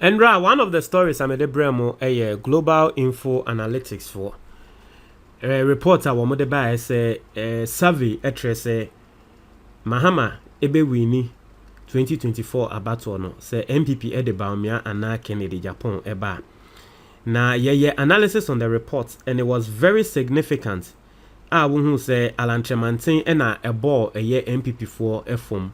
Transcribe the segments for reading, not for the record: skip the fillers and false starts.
And one of the stories I'm at the Bremo a global info analytics for report I want to buy say survey say Mahama ebe wini 2024 abato no say MPP ede baumia ana Kennedy Japan eba. Na ye analysis on the report and it was very significant. Who say Alan Tremantin ena ebo eye MPP for efom.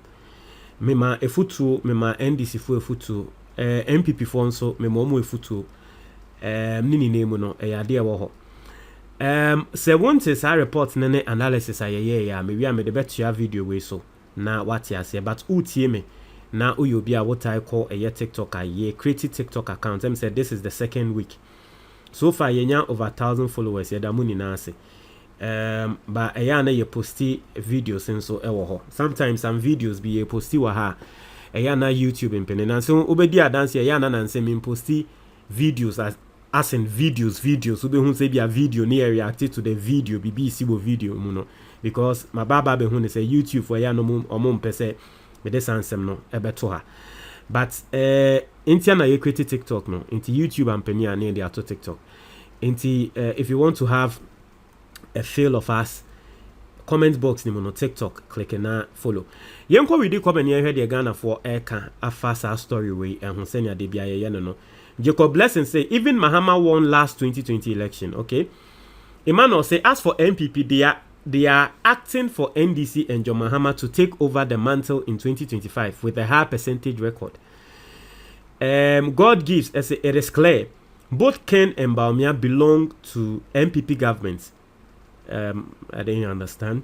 Mema efutu mema NDC for efutu MPP for nso mema omo efutu nini name no ade wo ho. Se wonte sa report ne analysis ayeye ya me wi amede betua video we so na what ya say but utie me na uyobi a what I call a TikTok aye create TikTok account them said this is the second week so far yenya over 1,000 followers ya da muni na ase but eya na ye posti videos nso ewo ho sometimes some videos be ye posti wa ha eya na YouTube mpene na so obedi adanse eya na nanse me posti videos as in videos ube hun say be a video near reacted to the video BBC bo video mu no because my baba be hun say YouTube for ya no omom pese me de sansem no ebeto ha but intia na ye create TikTok no into YouTube and Premier na dey ato TikTok into if you want to have a feel of us comment box ni mo no TikTok click na follow yenko we dey comment here the Ghana for eka afasa story we ehun senya de bia ye no Jacob Blessing say even Mahama won last 2020 election. Okay, Emmanuel say as for MPP, they are acting for NDC and John Mahama to take over the mantle in 2025 with a high percentage record. God gives as it is clear both Ken and Baumia belong to MPP governments. I didn't understand.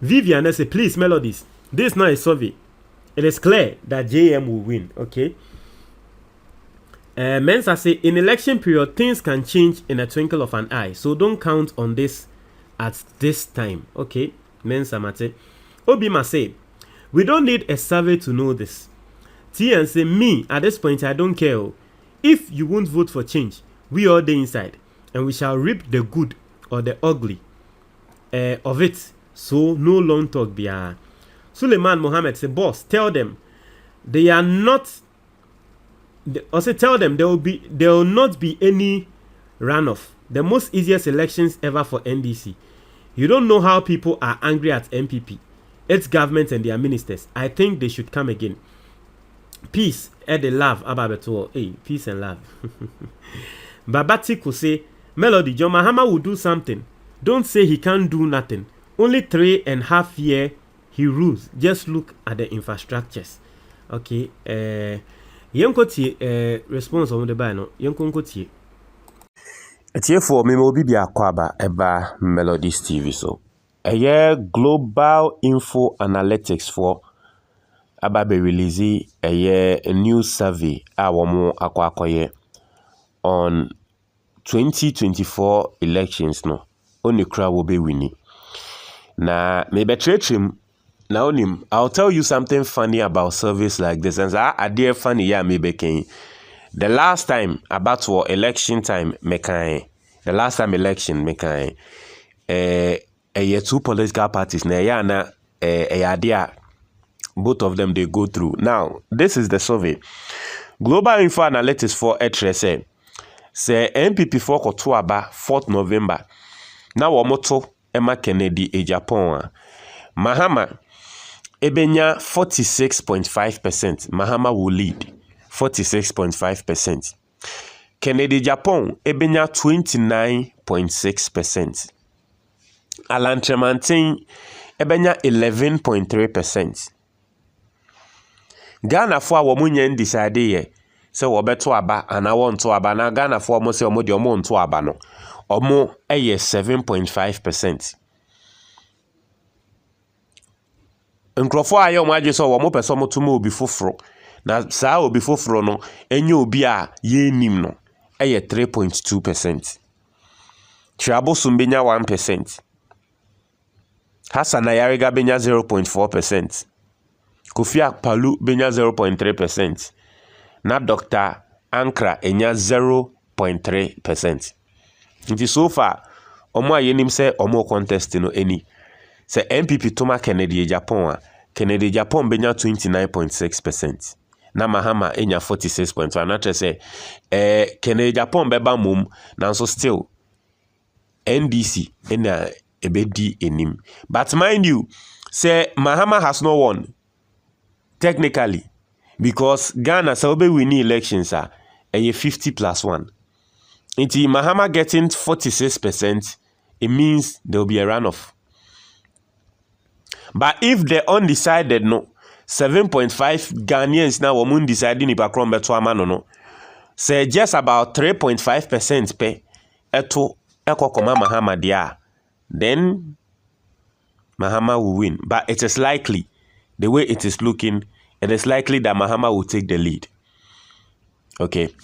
Vivian say please Melodies. This is not a survey. It is clear that JM will win, okay? Mensa say, in election period, things can change in a twinkle of an eye. So don't count on this at this time, okay? Mensa mate. Obima say, we don't need a survey to know this. TN say, me, at this point, I don't care. If you won't vote for change, we all day inside. And we shall reap the good or the ugly of it. So no long talk be Suleiman Mohammed say, boss, tell them they are not. Also tell them there will not be any runoff. The most easiest elections ever for NDC. You don't know how people are angry at MPP, its government and their ministers. I think they should come again. Peace and the love ababeto. Hey, peace and love. Babati could say, Melody, John Mahama will do something. Don't say he can't do nothing. Only 3.5 years. He rules. Just look at the infrastructures. Okay. Yenkoti response on the buy no. Yenkoti. Etie for me mo bibia kwaba eba Melodies TV so. Eye global info analytics for aba be release a new survey a womo akwakoye on 2024 elections no. Oni kra wo be winning. Na me betretrim now, I'll tell you something funny about surveys like this. And I dear funny, yeah, maybe can. The last time about for election time, the last time election, two political parties, idea, both of them they go through. Now, this is the survey. Global Info Analytics for HSA say MPP for Kotuaba 4th November. Now, Wamoto Emma Kennedy e Japan. Mahama Ebenya 46.5%. Mahama will lead 46.5%. Kennedy Japan Ebenya 29.6%. Alan Tremantin Ebenya 11.3%. Ghana for womunye decide ye se wobeto aba ana wonto aba na Ghana for mo se omo de omo nto aba no omo eye 7.5%. Nkrofo ayo mo agye so wo mo pese mo tuma obi foforo na saa obi foforo no enye obi a ye nim no eye 3.2%. Chiabosum benya 1%. Hassan Ayariga benya 0.4%. Kofi Akpalu benya 0.3%. Na Dr. Ankra enya 0.3%. Nti so far omo ayenim se omo contest no eni. Se MPP toma Kennedy Japan benya 29.6%. na Mahama enya 46.1 na say Kennedy Japan beba mum nanso still NDC ena ebedi enim. But mind you, say Mahama has not won technically because Ghana say obe win elections are 50+1. Inti Mahama getting 46%, it means there will be a runoff. But if the undecided no 7.5 Ghanaians now womun deciding if Akron beto amano no, say just about 3.5% pe eto ekokoma Mahama dia, then Mahama will win. But it is likely, the way it is looking, it is likely that Mahama will take the lead. Okay,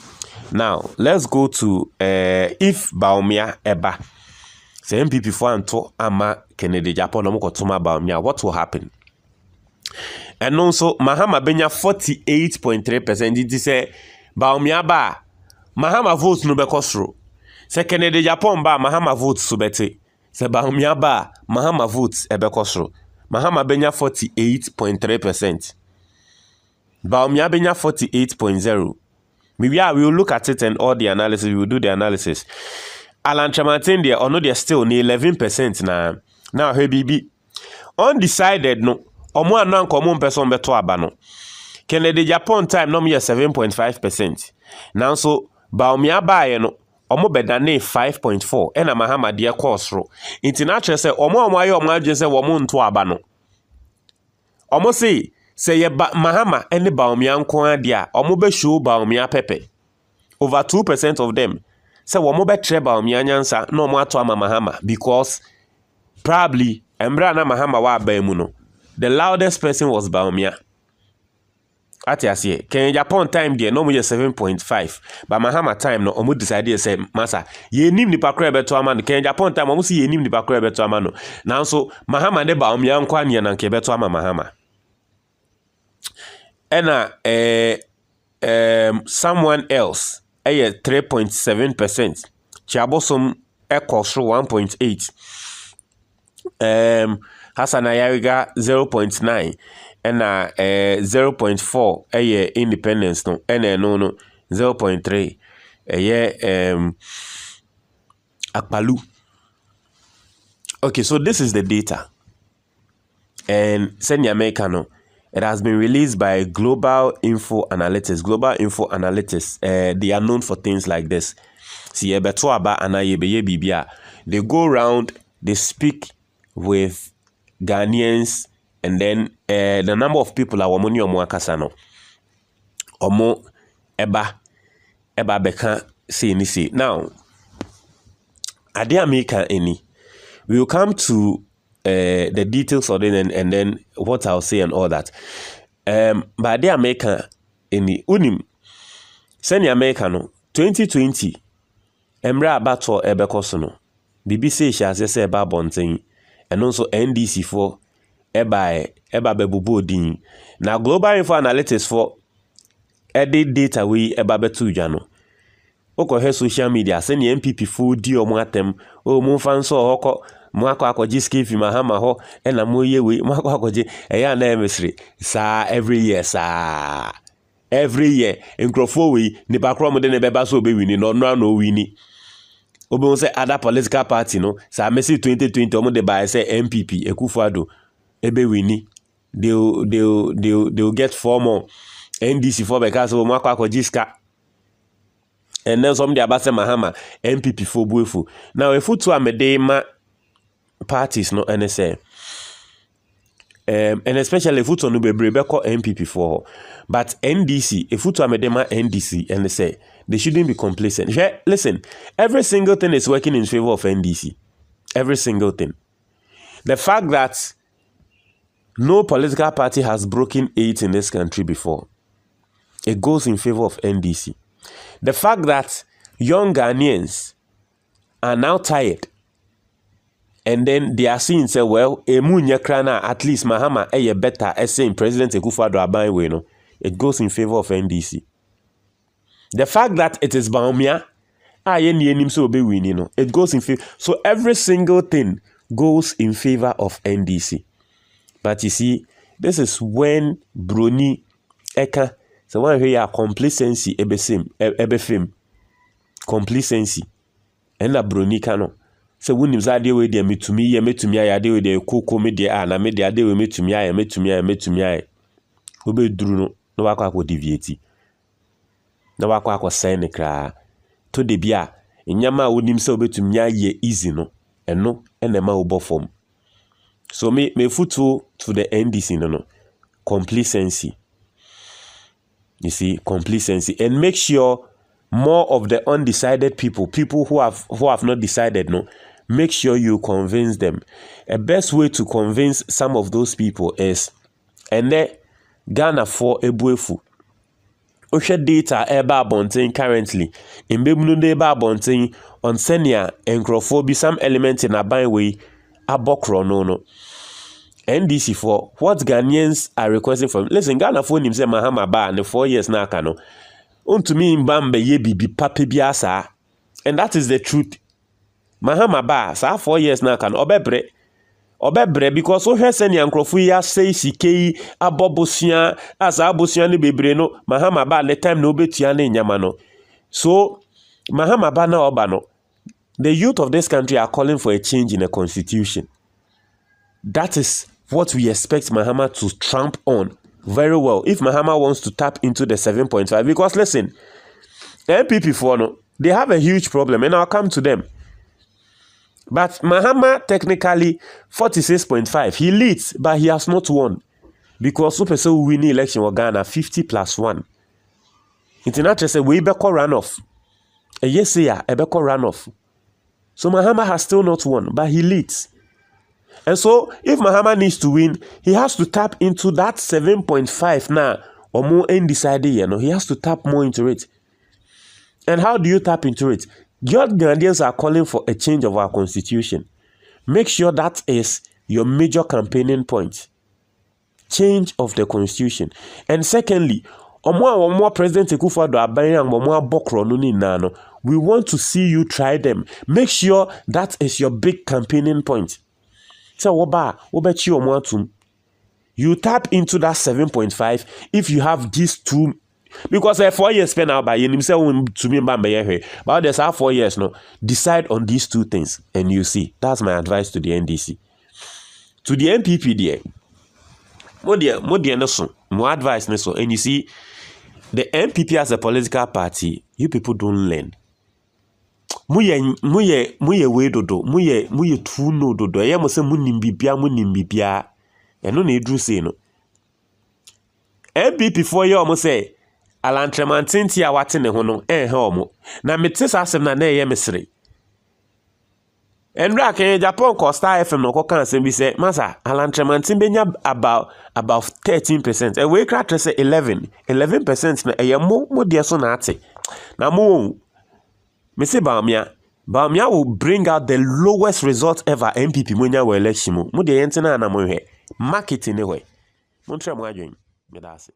now let's go to if Baumia eba say MPP for anto ama Kennedy Japan no kotoma Baumia, what will happen? And also Mahama benya 48.3%. It is say Baumia ba Mahama votes no bekosro. Say Kennedy Japan ba Mahama votes so bete. Say Baumia ba Mahama votes ebekosro. Mahama benya 48.3%. Baumia benya 48.0%. Maybe we will look at it and all the analysis. We will do the analysis. Alan Chamartin there, or no, they're still near 11% now. Now, hey, BB. Undecided, no. Omo anan common person beto abano. Kennedy Japan time no me 7.5%. Now so Baumia bae no omo bedane 5.4. Ena Mahama dia course ro. International say omo ayo omo say womo nto abano. Omo say ye Mahama ene Baumia nko dia omo be show Baumia pepe. Over 2% of them say womo be tre Baumia nyansa no omo ato ama Mahama because probably embra na Mahama wa ba mu no. The loudest person was Baumia. Ati asiye. Kenya Japan time there no mo 7.5. But Mahama time no omo decide say masa ye nim ni pakra beto ama no. Kenya Japan time omo si ye nim ni pakra beto ama no. Now so Mahama ne Baumia nkwa ne na nke beto ama Mahama. Ena someone else 3.7%. Chiabosom ekosro 1.8. Hassan Ayariga 0.9 and 0.4 independence no and no 0.3 Akpalu. Okay, so this is the data, and Senya Americano, it has been released by Global Info Analytics. Global Info Analytics, they are known for things like this. See, they go around, they speak with Ghanaians, and then the number of people are wamoni omo akasano. Omo eba beka say ni say. Now, ade America any. We will come to the details of it and then what I'll say and all that. But ade America any unim. Send America no 2020. Emra abato ebekoso no. BBC sha say eba bonten. And also NDC for eba bebubo din. Now Global Info Analytics for edit data we eba betu jano. Oko he social media send MPP full di omo atem o mo fan so hoko mo akọ jiske fi Mahama ho e na mo ye we mo akọ je eya na emesre sa every year nkrofo we ni bakro mo de ne beba so be wini no no wini. Obi say other political party no sa Messi 2020 omo de buy say MPP Ekufuado ebe wini they'll get 4 more NDC for because omo akọ jiska. And then some about say Mahama MPP for buefu. Now if to amedema parties no and say and especially if to no be brebe MPP for, but NDC if to amedema NDC and they say they shouldn't be complacent. Listen, every single thing is working in favor of NDC. Every single thing. The fact that no political party has broken 8 in this country before, it goes in favor of NDC. The fact that young Ghanaians are now tired, and then they are seeing say, well, at least Mahama better as saying President Ekufuado Abanwe, no, it goes in favor of NDC. The fact that it is Baumia, it goes in favor. So every single thing goes in favor of NDC. But you see, this is when Bruni Eka So one here complacency ebefem. Complacency. And a bronika no. So when you say we dey metumi ade we dey koko me dey na me dey ade we metumi we be duru no na wakwa deviate. Na wakwa say ne kra. To de bia nyama wonim say obetumi aye easy no. Eno enema wo bofom. So me footwo to the NDC no. Complacency. You see, complacency. And make sure more of the undecided people who have not decided, no, make sure you convince them. A best way to convince some of those people is Ghana for ebuefu. Osha data eba abonten currently. Imbebunu eba abonten on senia enkrofo some element in aban way abokro no. NDC for what Ghanaians are requesting from. Listen, Ghana for him say Mahama ba and 4 years na kano. Untumi mbambe ye bibi pape biasa. And that is the truth. Mahama ba sa 4 years na kano obebre because so hwe seni ankrofo ya say sikei abobosia asa abosia ne bebre no Mahama ba the time no betua ne nyama no. So Mahama ba na oba no. The youth of this country are calling for a change in the constitution. That is what we expect Mahama to tramp on very well. If Mahama wants to tap into the 7.5, because listen, MPP for no, they have a huge problem, and I'll come to them. But Mahama technically 46.5, he leads, but he has not won because super so win the election in Ghana 50+1. It's not just a way back runoff. A yes, yeah, a back runoff. So Mahama has still not won, but he leads. And so, if Mahama needs to win, he has to tap into that 7.5 now, or more undecided, you know, he has to tap more into it. And how do you tap into it? Your Ghanaians are calling for a change of our constitution. Make sure that is your major campaigning point. Change of the constitution. And secondly, President Akufo-Addo abayang bokro no ni nano. We want to see you try them. Make sure that is your big campaigning point. So you tap into that 7.5 if you have these two, because 4 years spent out by you to me but there's 4 years no. Decide on these two things and you see. That's my advice to the NDC. To the MPP there, more advice and you see the MPP as a political party, you people don't learn. Muye we dodo muye tu no dodo ya mo se munnimbibia eno na edru se no MPP for ye omo se alantremantinti a wate ne ho no omo na metese asem na ye mesre enra kan Japan Costa FM no ko kan asem bi se masa alantremantin benya about 13% e we kra trese 11% na ye mo de so na ate na mo Mr. Bawumia will bring out the lowest result ever MPP mwenya wa election mu. Mu de yentena na mo hwe. Marketing ne hwe. Montre mo adwen. Me da ase.